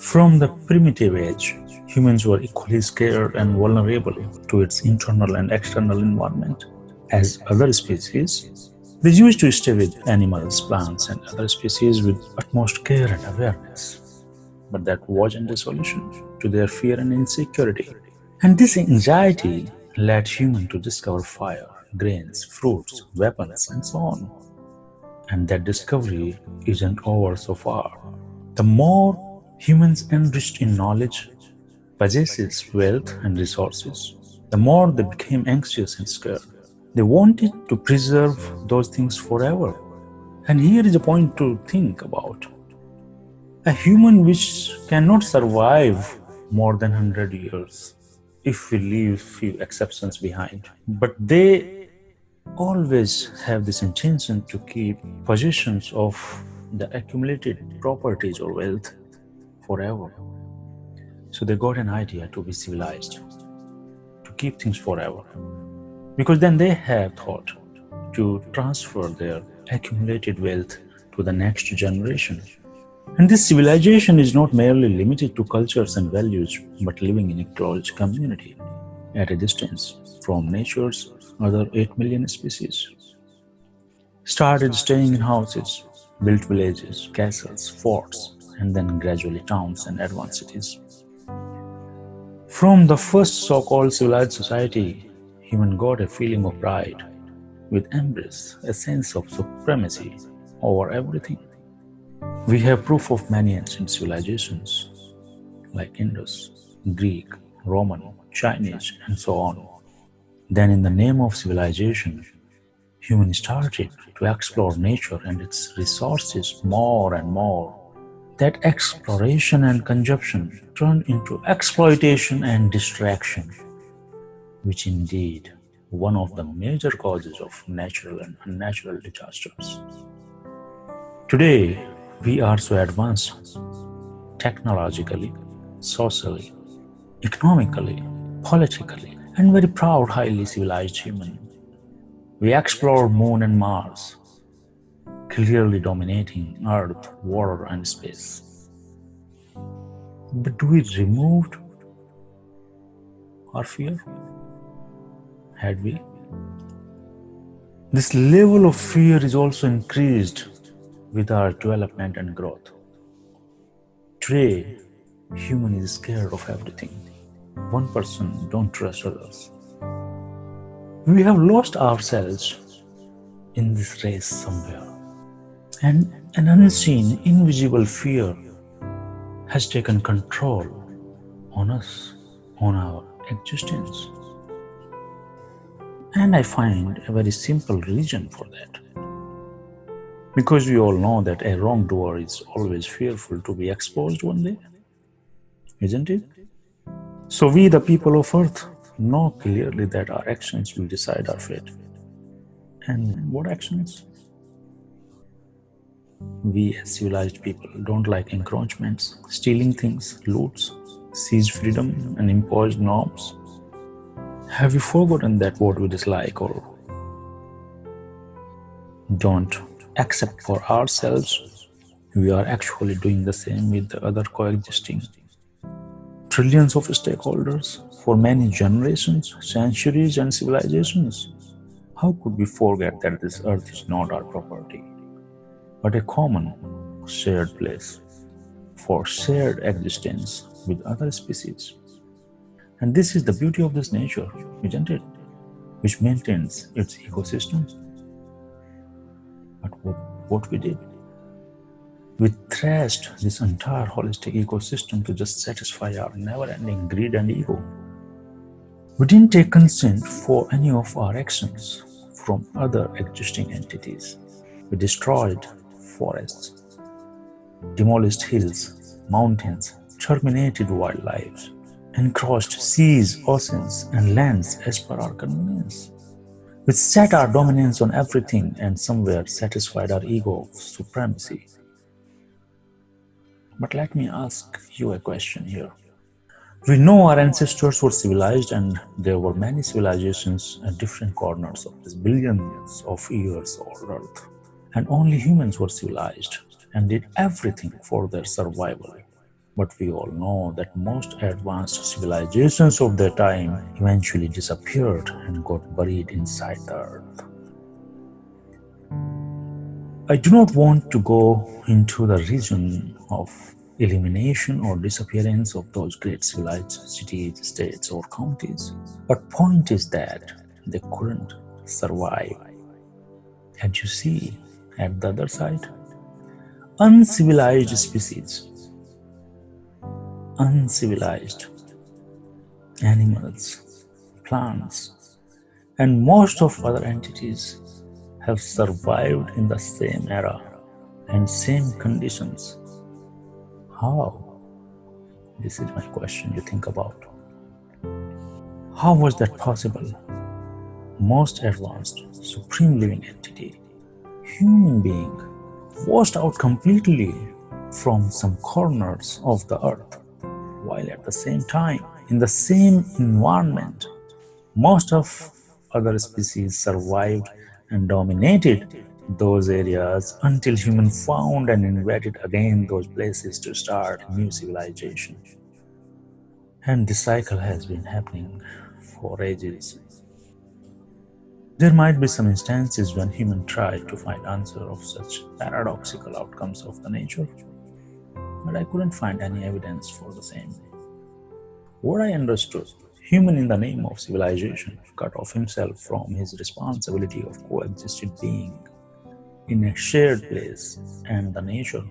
From the primitive age, humans were equally scared and vulnerable to its internal and external environment as other species. They used to stay with animals, plants, and other species with utmost care and awareness. But that wasn't the solution to their fear and insecurity. And this anxiety led humans to discover fire, grains, fruits, weapons, and so on. And that discovery isn't over so far. The more humans enriched in knowledge, possesses wealth and resources, the more they became anxious and scared. They wanted to preserve those things forever. And here is a point to think about. A human which cannot survive more than 100 years if we leave few exceptions behind. But they always have this intention to keep possessions of the accumulated properties or wealth forever. So they got an idea to be civilized, to keep things forever. Because then they have thought to transfer their accumulated wealth to the next generation. And this civilization is not merely limited to cultures and values, but living in a closed community at a distance from nature's other 8 million species. Started staying in houses, built villages, castles, forts, and then gradually towns and advanced cities. From the first so-called civilized society, human got a feeling of pride, with embrace, a sense of supremacy over everything. We have proof of many ancient civilizations like Indus, Greek, Roman, Chinese, and so on. Then in the name of civilization, humans started to explore nature and its resources more and more. That exploration and consumption turned into exploitation and distraction, which indeed one of the major causes of natural and unnatural disasters. Today, we are so advanced technologically, socially, economically, politically, and very proud, highly civilized human. We explore Moon and Mars, clearly dominating Earth, water, and space. But do we remove our fear? Had we? This level of fear is also increased with our development and growth. Today, human is scared of everything. One person don't trust others. We have lost ourselves in this race somewhere. And an unseen, invisible fear has taken control on us, on our existence. And I find a very simple reason for that. Because we all know that a wrongdoer is always fearful to be exposed one day, isn't it? So we, the people of earth, know clearly that our actions will decide our fate. And what actions? We as civilized people don't like encroachments, stealing things, loots, seized freedom and imposed norms. Have you forgotten that what we dislike or don't accept for ourselves, we are actually doing the same with the other coexisting trillions of stakeholders for many generations, centuries, and civilizations? How could we forget that this earth is not our property, but a common, shared place for shared existence with other species? And this is the beauty of this nature, isn't it? Which maintains its ecosystem. But what we did? We thrashed this entire holistic ecosystem to just satisfy our never-ending greed and ego. We didn't take consent for any of our actions from other existing entities. We destroyed forests, demolished hills, mountains, terminated wildlife, and crossed seas, oceans, and lands as per our convenience. We set our dominance on everything and somewhere satisfied our ego of supremacy. But let me ask you a question here. We know our ancestors were civilized and there were many civilizations at different corners of this billions of years old earth. And only humans were civilized and did everything for their survival. But we all know that most advanced civilizations of their time eventually disappeared and got buried inside the earth. I do not want to go into the region of elimination or disappearance of those great civilized cities, states, or counties. But point is that they couldn't survive. And you see, at the other side, uncivilized species, uncivilized animals, plants, and most of other entities have survived in the same era and same conditions. How? This is my question you think about. How was that possible? Most advanced, supreme living entity, human being, washed out completely from some corners of the earth, while at the same time, in the same environment, most of other species survived and dominated those areas until humans found and invaded again those places to start a new civilization. And this cycle has been happening for ages. There might be some instances when humans try to find answer of such paradoxical outcomes of the nature, but I couldn't find any evidence for the same. What I understood, human in the name of civilization cut off himself from his responsibility of coexisted being in a shared place, and the nature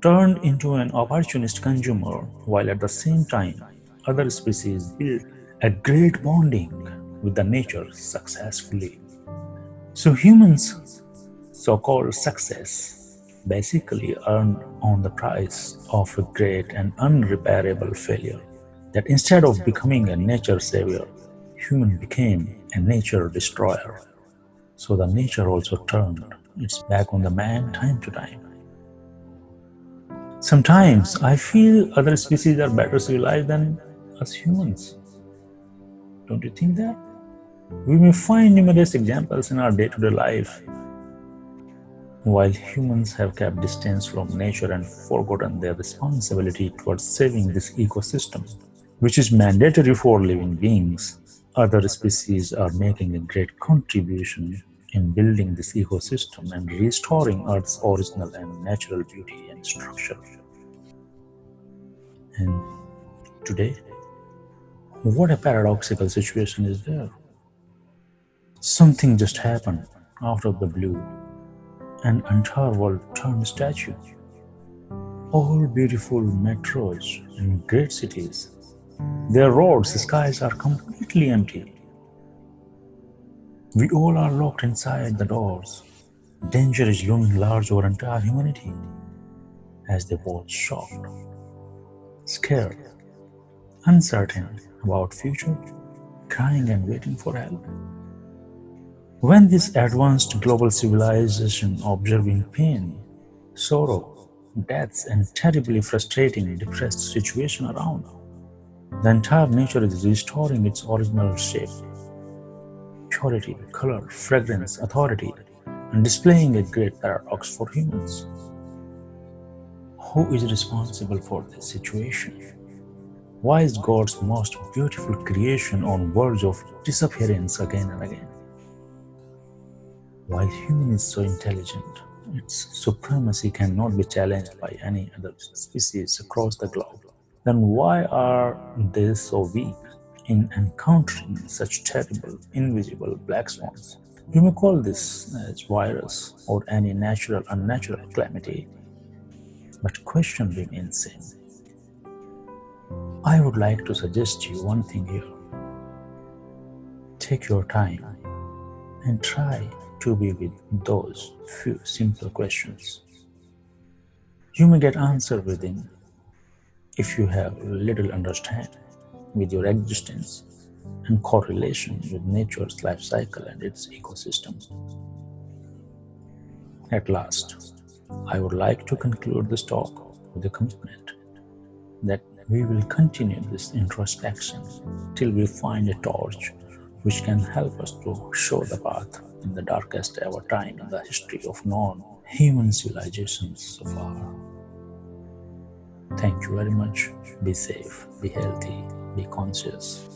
turned into an opportunist consumer, while at the same time other species built a great bonding with the nature successfully. So humans' so-called success basically earned on the price of a great and unrepairable failure. That instead of becoming a nature savior, human became a nature destroyer. So the nature also turned its back on the man time to time. Sometimes I feel other species are better civilized than us humans. Don't you think that? We may find numerous examples in our day-to-day life. While humans have kept distance from nature and forgotten their responsibility towards saving this ecosystem, which is mandatory for living beings, other species are making a great contribution in building this ecosystem and restoring Earth's original and natural beauty and structure. And today, what a paradoxical situation is there. Something just happened out of the blue. An entire world turned statue. All beautiful metros and great cities. Their roads, skies are completely empty. We all are locked inside the doors. Danger is looming large over entire humanity as they watch shocked, scared, uncertain about future, crying and waiting for help. When this advanced global civilization observing pain, sorrow, deaths, and terribly frustrating, depressed situation around, the entire nature is restoring its original shape, purity, color, fragrance, authority, and displaying a great paradox for humans. Who is responsible for this situation? Why is God's most beautiful creation on verge of disappearance again and again? While human is so intelligent, its supremacy cannot be challenged by any other species across the globe, then why are they so weak in encountering such terrible, invisible black swans? You may call this as virus or any natural unnatural calamity, but question remains same. I would like to suggest you one thing here. Take your time and try to be with those few simple questions. You may get answer within if you have little understanding with your existence and correlation with nature's life cycle and its ecosystem. At last, I would like to conclude this talk with a commitment that we will continue this introspection till we find a torch which can help us to show the path in the darkest ever time in the history of known human civilizations so far. Thank you very much. Be safe, be healthy, be conscious.